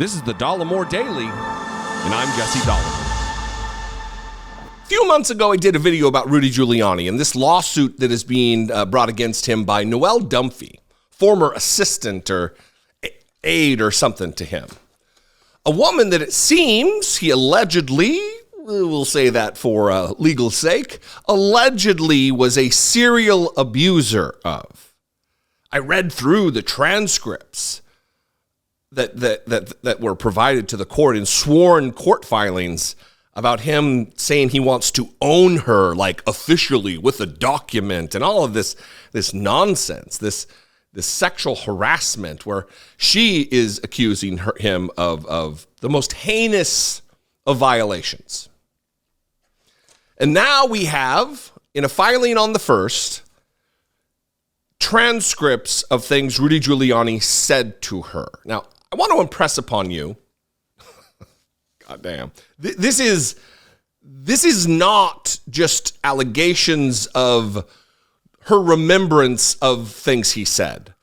This is the Dollemore Daily, and I'm Jesse Dollemore. A few months ago, I did a video about Rudy Giuliani and this lawsuit that is being brought against him by Noelle Dunphy, former assistant or aide or something to him. A woman that it seems he allegedly, we'll say that for legal sake, allegedly was a serial abuser of. I read through the transcripts that were provided to the court in sworn court filings about him saying he wants to own her, like officially with a document, and all of this nonsense, this sexual harassment, where she is accusing him of the most heinous of violations. And now we have, in a filing on the first, transcripts of things Rudy Giuliani said to her. Now, I want to impress upon you, goddamn, this is not just allegations of her remembrance of things he said.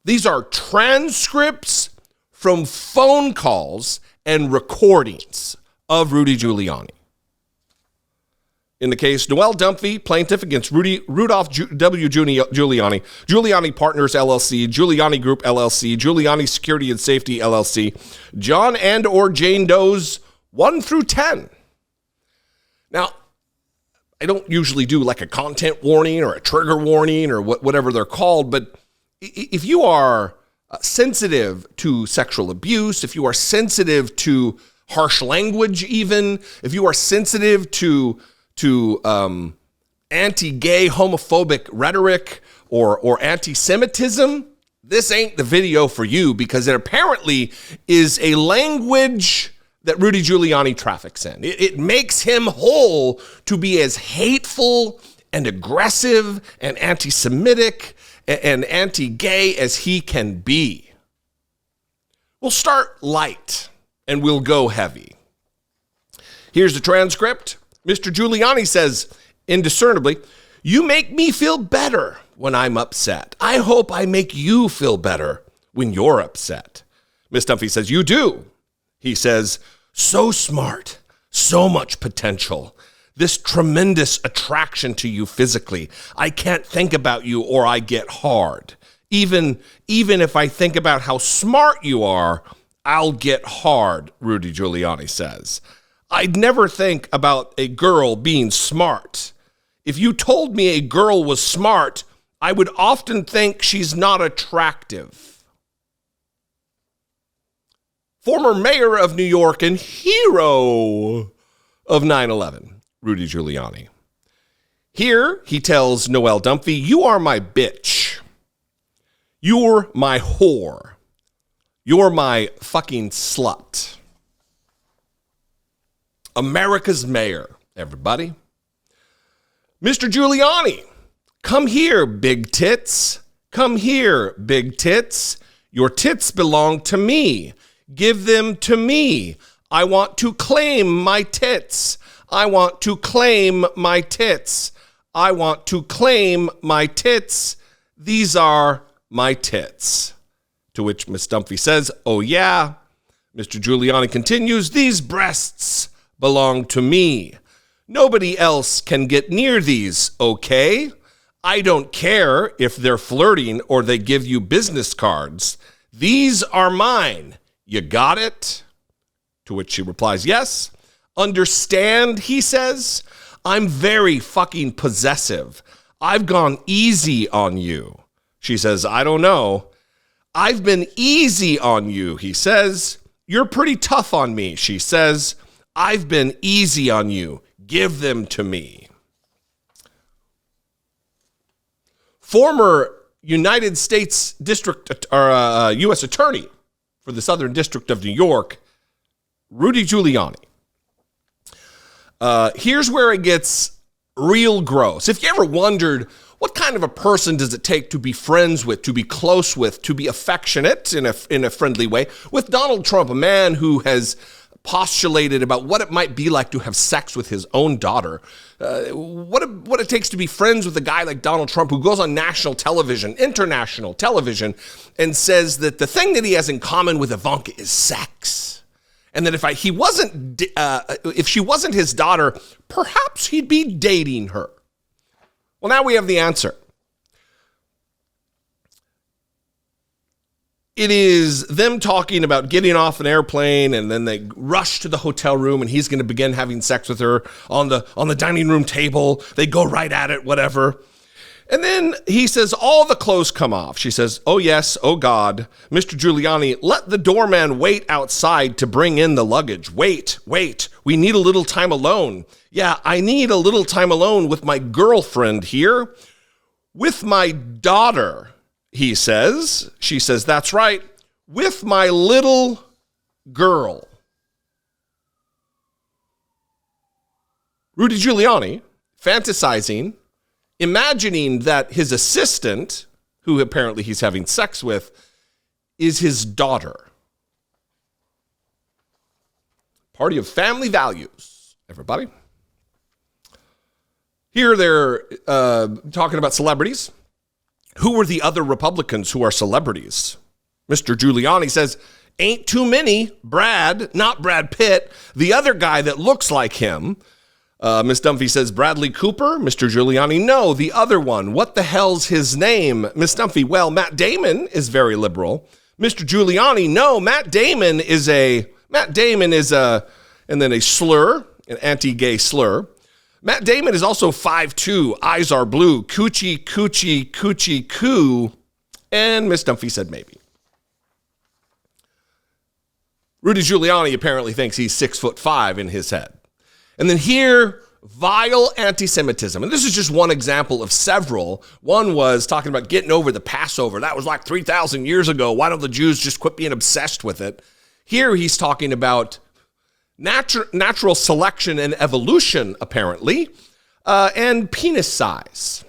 These are transcripts from phone calls and recordings of Rudy Giuliani. In the case, Noelle Dunphy, plaintiff against Rudolph W. Giuliani, Giuliani Partners, LLC, Giuliani Group, LLC, Giuliani Security and Safety, LLC, John and or Jane Does 1 through 10. Now, I don't usually do like a content warning or a trigger warning or whatever they're called, but if you are sensitive to sexual abuse, if you are sensitive to harsh language even, if you are sensitive to anti-gay homophobic rhetoric or anti-Semitism, this ain't the video for you, because it apparently is a language that Rudy Giuliani traffics in. It makes him whole to be as hateful and aggressive and anti-Semitic and anti-gay as he can be. We'll start light and we'll go heavy. Here's the transcript. Mr. Giuliani says, indiscernibly, "You make me feel better when I'm upset. I hope I make you feel better when you're upset." Ms. Dunphy says, "You do." He says, "So smart, so much potential, this tremendous attraction to you physically. I can't think about you or I get hard. Even if I think about how smart you are, I'll get hard," Rudy Giuliani says. "I'd never think about a girl being smart. If you told me a girl was smart, I would often think she's not attractive." Former mayor of New York and hero of 9/11, Rudy Giuliani. Here, he tells Noelle Dunphy, "You are my bitch. You're my whore. You're my fucking slut." America's mayor, everybody. Mr. Giuliani, "Come here, big tits. Come here, big tits. Your tits belong to me. Give them to me. I want to claim my tits. I want to claim my tits. I want to claim my tits. These are my tits." To which Ms. Dunphy says, "Oh yeah." Mr. Giuliani continues, "These breasts belong to me. Nobody else can get near these, okay? I don't care if they're flirting or they give you business cards. These are mine. You got it?" To which she replies, "Yes." "Understand," he says, "I'm very fucking possessive. I've gone easy on you." She says, "I don't know." "I've been easy on you," he says. "You're pretty tough on me," she says. "I've been easy on you. Give them to me." Former United States U.S. Attorney for the Southern District of New York, Rudy Giuliani. Here's where it gets real gross. If you ever wondered, what kind of a person does it take to be friends with, to be close with, to be affectionate in a friendly way with Donald Trump, a man who has postulated about what it might be like to have sex with his own daughter, what it takes to be friends with a guy like Donald Trump who goes on national television, international television, and says that the thing that he has in common with Ivanka is sex. And that if she wasn't his daughter, perhaps he'd be dating her. Well, now we have the answer. It is them talking about getting off an airplane, and then they rush to the hotel room, and he's going to begin having sex with her on the dining room table. They go right at it, whatever. And then he says, all the clothes come off. She says, oh yes, oh God, Mr. Giuliani, let the doorman wait outside to bring in the luggage. Wait, we need a little time alone. Yeah, I need a little time alone with my girlfriend here, with my daughter. He says, she says, that's right, with my little girl. Rudy Giuliani fantasizing, imagining that his assistant, who apparently he's having sex with, is his daughter. Party of family values, everybody. Here they're talking about celebrities. Who were the other Republicans who are celebrities? Mr. Giuliani says, ain't too many. Brad, not Brad Pitt, the other guy that looks like him. Ms. Dunphy says, Bradley Cooper. Mr. Giuliani, no, the other one. What the hell's his name? Ms. Dunphy, well, Matt Damon is very liberal. Mr. Giuliani, no, Matt Damon is a, and then a slur, an anti-gay slur. Matt Damon is also 5'2", eyes are blue, coochie, coochie, coochie, coo. And Miss Dunphy said maybe. Rudy Giuliani apparently thinks he's 6'5" in his head. And then here, vile anti-Semitism. And this is just one example of several. One was talking about getting over the Passover. That was like 3,000 years ago. Why don't the Jews just quit being obsessed with it? Here he's talking about natural selection and evolution, apparently, and penis size.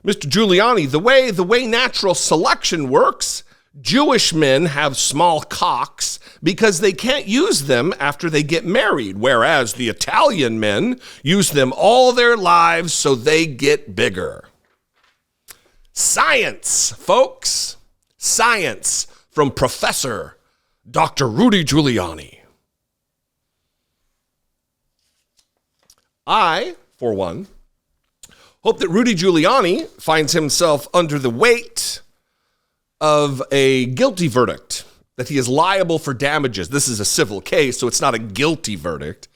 Mr. Giuliani, the way natural selection works, Jewish men have small cocks because they can't use them after they get married, whereas the Italian men use them all their lives so they get bigger. Science, folks. Science from Professor Dr. Rudy Giuliani. I, for one, hope that Rudy Giuliani finds himself under the weight of a guilty verdict, that he is liable for damages. This is a civil case, so it's not a guilty verdict.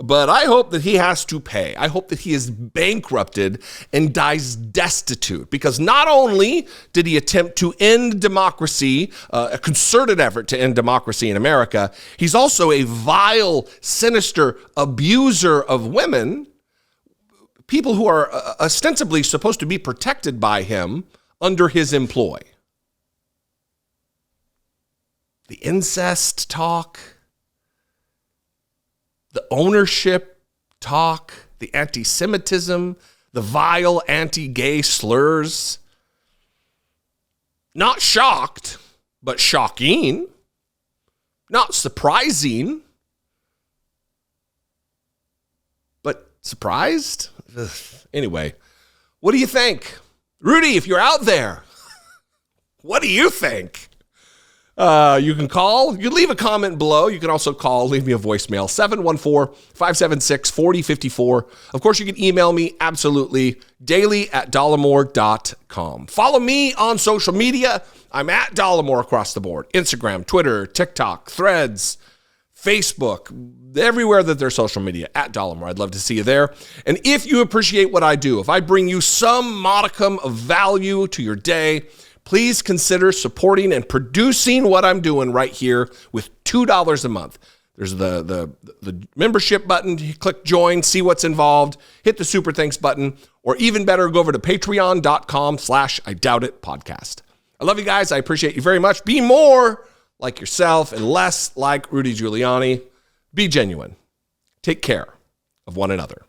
But I hope that he has to pay. I hope that he is bankrupted and dies destitute, because not only did he attempt to end democracy, a concerted effort to end democracy in America, he's also a vile, sinister abuser of women, people who are ostensibly supposed to be protected by him under his employ. The incest talk, the ownership talk, the anti-Semitism, the vile anti-gay slurs. Not shocked, but shocking. Not surprising, but surprised? Ugh. Anyway, what do you think? Rudy, if you're out there, what do you think? You can call. You can leave a comment below. You can also call, leave me a voicemail, 714-576-4054. Of course, you can email me absolutely daily at dollemore.com. Follow me on social media. I'm at Dollemore across the board. Instagram, Twitter, TikTok, Threads, Facebook, everywhere that there's social media, at Dollemore. I'd love to see you there. And if you appreciate what I do, if I bring you some modicum of value to your day, please consider supporting and producing what I'm doing right here with $2 a month. There's the membership button. You click join, see what's involved, hit the super thanks button, or even better, go over to patreon.com/IDoubtItPodcast. I love you guys. I appreciate you very much. Be more like yourself and less like Rudy Giuliani. Be genuine. Take care of one another.